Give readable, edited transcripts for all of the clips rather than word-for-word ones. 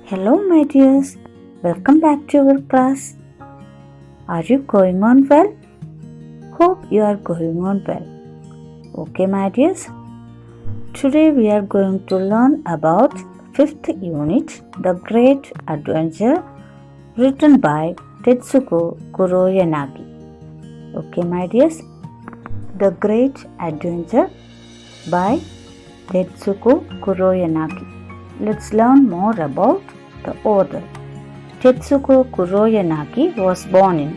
Hello, my dears. Welcome back to our class. Are you going on well? Hope you are going on well. Okay, my dears. Today we are going to learn about 5th unit, The Great Adventure, written by Tetsuko Kuroyanagi. Okay, my dears. The Great Adventure by Tetsuko Kuroyanagi. Let's learn more about the author. Tetsuko Kuroyanagi was born in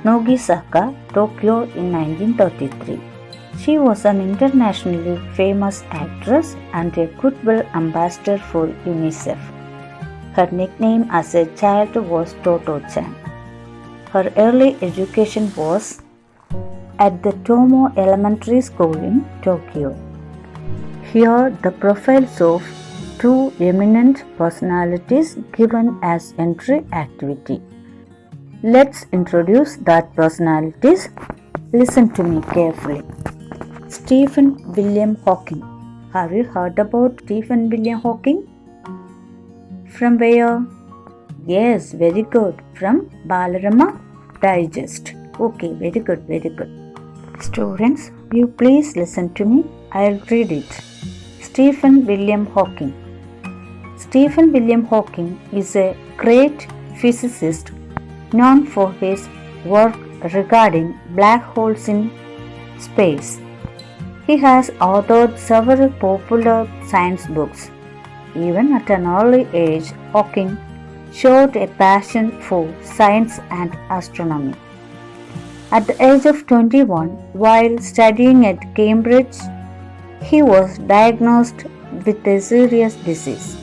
Nogisaka, Tokyo in 1933. She was an internationally famous actress and a goodwill ambassador for UNICEF. Her nickname as a child was Toto-chan. Her early education was at the Tomo Elementary School in Tokyo. Here the profiles of two eminent personalities given as entry activity. Let's introduce that personalities. Listen to me carefully. Stephen William Hawking. Have you heard about Stephen William Hawking? From where? Yes, very good. From Balarama Digest. Okay, very good, very good. Students, you please listen to me. I'll read it. Stephen William Hawking. Stephen William Hawking is a great physicist known for his work regarding black holes in space. He has authored several popular science books. Even at an early age, Hawking showed a passion for science and astronomy. At the age of 21, while studying at Cambridge, he was diagnosed with a serious disease.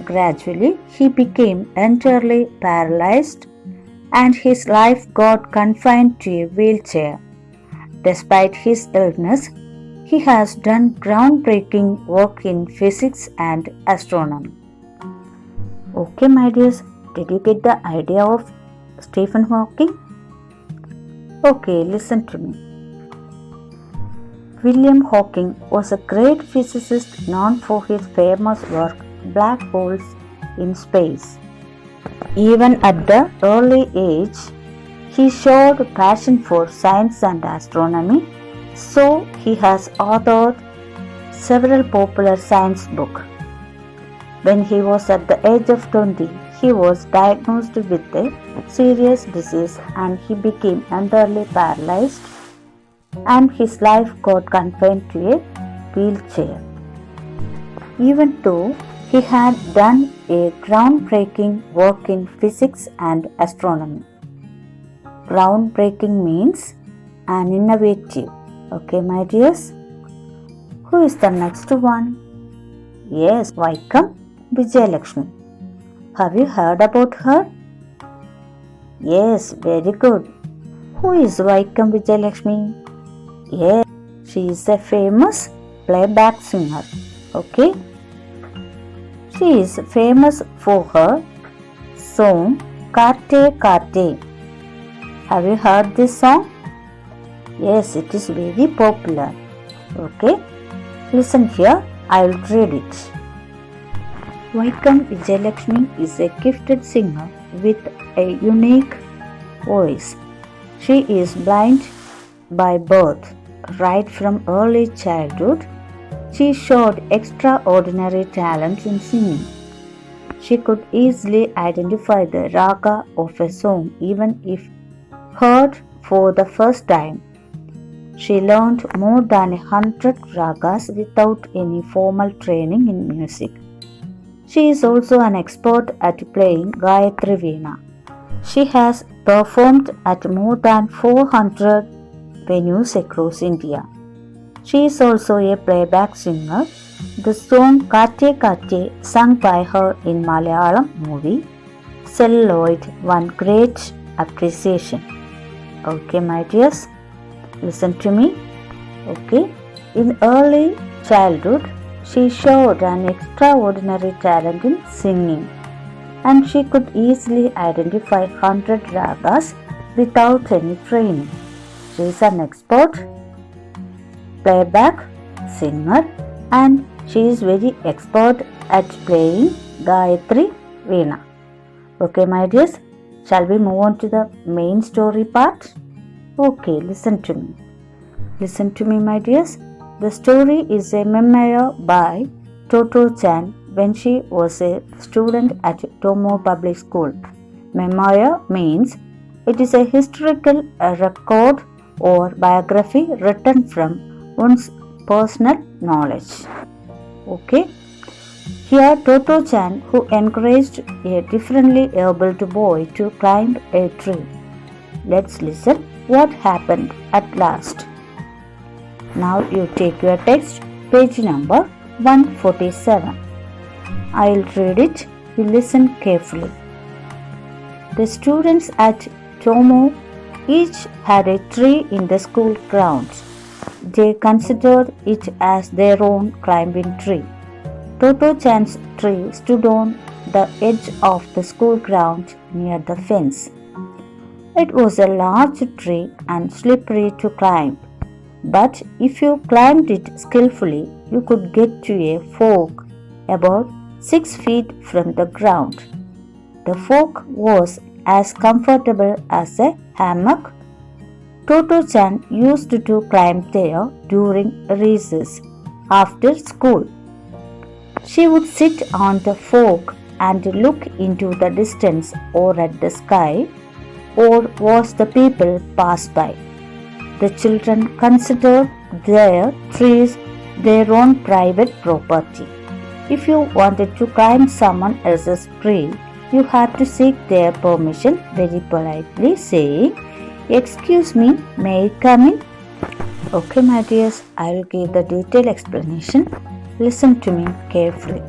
Gradually, he became entirely paralyzed and his life got confined to a wheelchair. Despite his illness, he has done groundbreaking work in physics and astronomy. Okay, my dears, did you get the idea of Stephen Hawking? Okay, listen to me. William Hawking was a great physicist known for his famous work black holes in space. Even at the early age, he showed a passion for science and astronomy, so he has authored several popular science books. When he was at the age of 20, he was diagnosed with a serious disease and he became entirely paralyzed and his life got confined to a wheelchair. Even though he had done a groundbreaking work in physics and astronomy. Groundbreaking means an innovative. Okay, my dears. Who is the next one? Yes, Vaikam Vijayalakshmi. Have you heard about her? Yes, very good. Who is Vaikam Vijayalakshmi? Yes, she is a famous playback singer. Okay. She is famous for her song Karte Karte. Have you heard this song? Yes, it is very popular. Okay, listen here, I will read it. Vaikam Vijayalakshmi is a gifted singer with a unique voice. She is blind by birth. Right from early childhood, she showed extraordinary talent in singing. She could easily identify the raga of a song even if heard for the first time. She learned more than 100 ragas without any formal training in music. She is also an expert at playing Gayatri Veena. She has performed at more than 400 venues across India. She is also a playback singer. The song Kate Kate, sung by her in Malayalam movie Celluloid, won great appreciation. Okay, my dears, listen to me. Okay, in early childhood, she showed an extraordinary talent in singing, and she could easily identify 100 ragas without any training. She is an expert playback singer and she is very expert at playing Gayatri Veena. Okay, my dears, shall we move on to the main story part? Okay, listen to me. Listen to me, my dears. The story is a memoir by Toto-chan when she was a student at Tomo Public School. Memoir means it is a historical record or biography written from one's personal knowledge. Okay. Here Toto-chan, who encouraged a differently abled boy to climb a tree. Let's listen what happened at last. Now you take your text, page number 147. I'll read it, you listen carefully. The students at Tomo each had a tree in the school grounds. They considered it as their own climbing tree. Toto-chan's tree stood on the edge of the school grounds near the fence. It was a large tree and slippery to climb, but if you climbed it skillfully, you could get to a fork about 6 feet from the ground. The fork was as comfortable as a hammock. Toto-chan used to climb there during recess after school. She would sit on the fork and look into the distance or at the sky or watch the people pass by. The children considered their trees their own private property. If you wanted to climb someone else's tree, you had to seek their permission very politely, saying, "Excuse me, may I come in?" Okay, my dears, I will give the detailed explanation. Listen to me carefully.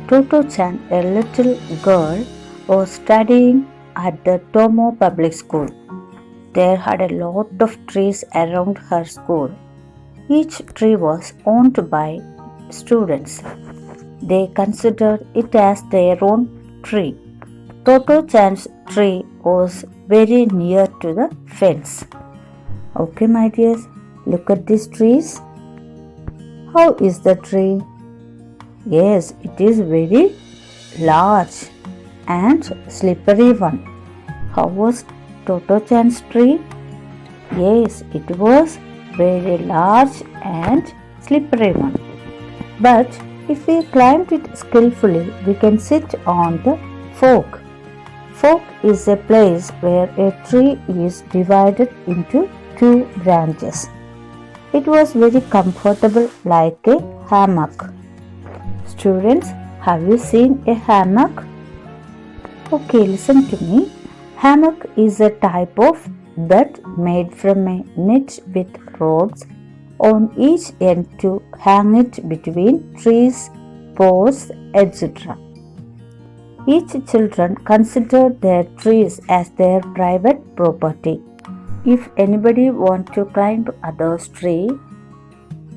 Toto-chan, a little girl, was studying at the Tomo Public School. There had a lot of trees around her school. Each tree was owned by students. They considered it as their own tree. Toto-chan's tree was very near to the fence. Okay, my dears, look at these trees. How is the tree? Yes, it is very large and slippery one. How was Toto-chan's tree? Yes, it was very large and slippery one. But if we climbed it skillfully, we can sit on the fork. Fork is a place where a tree is divided into two branches. It was very comfortable like a hammock. Students, have you seen a hammock? Okay, listen to me. Hammock is a type of bed made from a net with ropes on each end to hang it between trees, poles, etc. Each children considered their trees as their private property. If anybody wants to climb others' tree,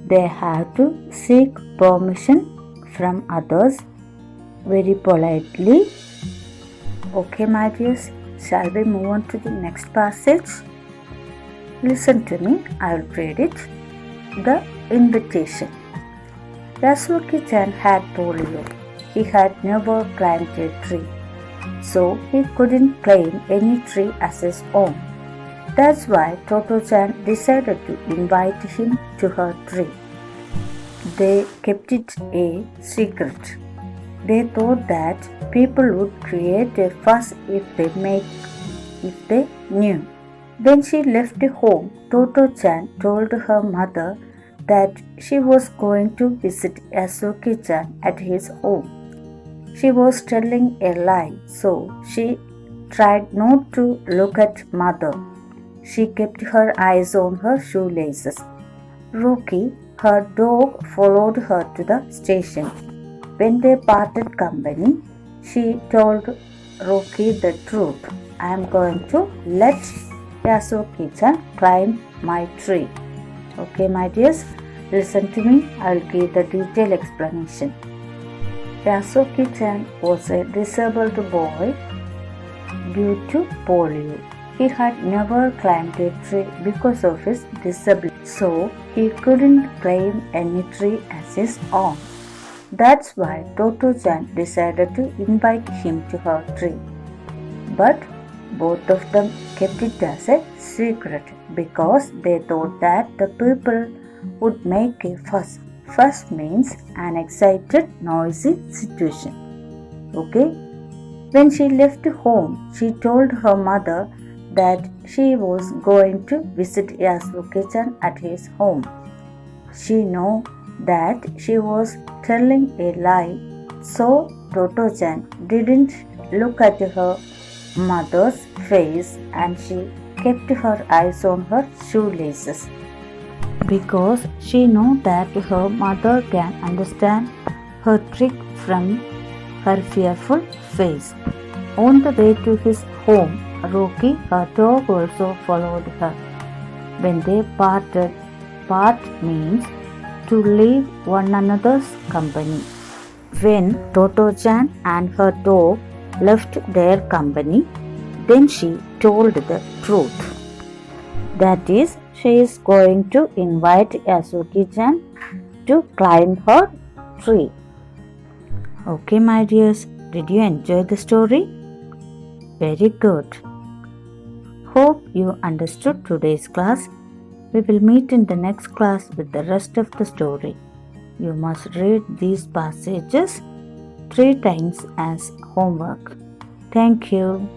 they have to seek permission from others very politely. Okay, my dears, shall we move on to the next passage? Listen to me, I'll read it. The invitation. Yasuki-chan had polio. He had never climbed a tree, so he couldn't claim any tree as his own. That's why Toto-chan decided to invite him to her tree. They kept it a secret. They thought that people would create a fuss if they knew. When she left home, Toto-chan told her mother that she was going to visit Yasuki-chan at his home. She was telling a lie, so she tried not to look at mother. She kept her eyes on her shoelaces. Rocky, her dog, followed her to the station. When they parted company, she told Rocky the truth. "I am going to let Yasuki-chan climb my tree." Okay, my dears, listen to me. I will give the detailed explanation. Yasuki-chan was a disabled boy due to polio. He had never climbed a tree because of his disability, so he couldn't claim any tree as his own. That's why Toto-chan decided to invite him to her tree. But both of them kept it as a secret because they thought that the people would make a fuss. Fuss means an excited, noisy situation. Okay? When she left home, she told her mother that she was going to visit Yasuke-chan at his home. She knew that she was telling a lie, so Toto-chan didn't look at her mother's face and she kept her eyes on her shoelaces because she knew that her mother can understand her trick from her fearful face. On the way to his home, Rocky, her dog, also followed her. When they parted, part means to leave one another's company. When Toto-chan and her dog left their company, then she told the truth. That is, she is going to invite Yasuki-chan to climb her tree. Okay, my dears, did you enjoy the story? Very good. Hope you understood today's class. We will meet in the next class with the rest of the story. You must read these passages 3 times as homework. Thank you.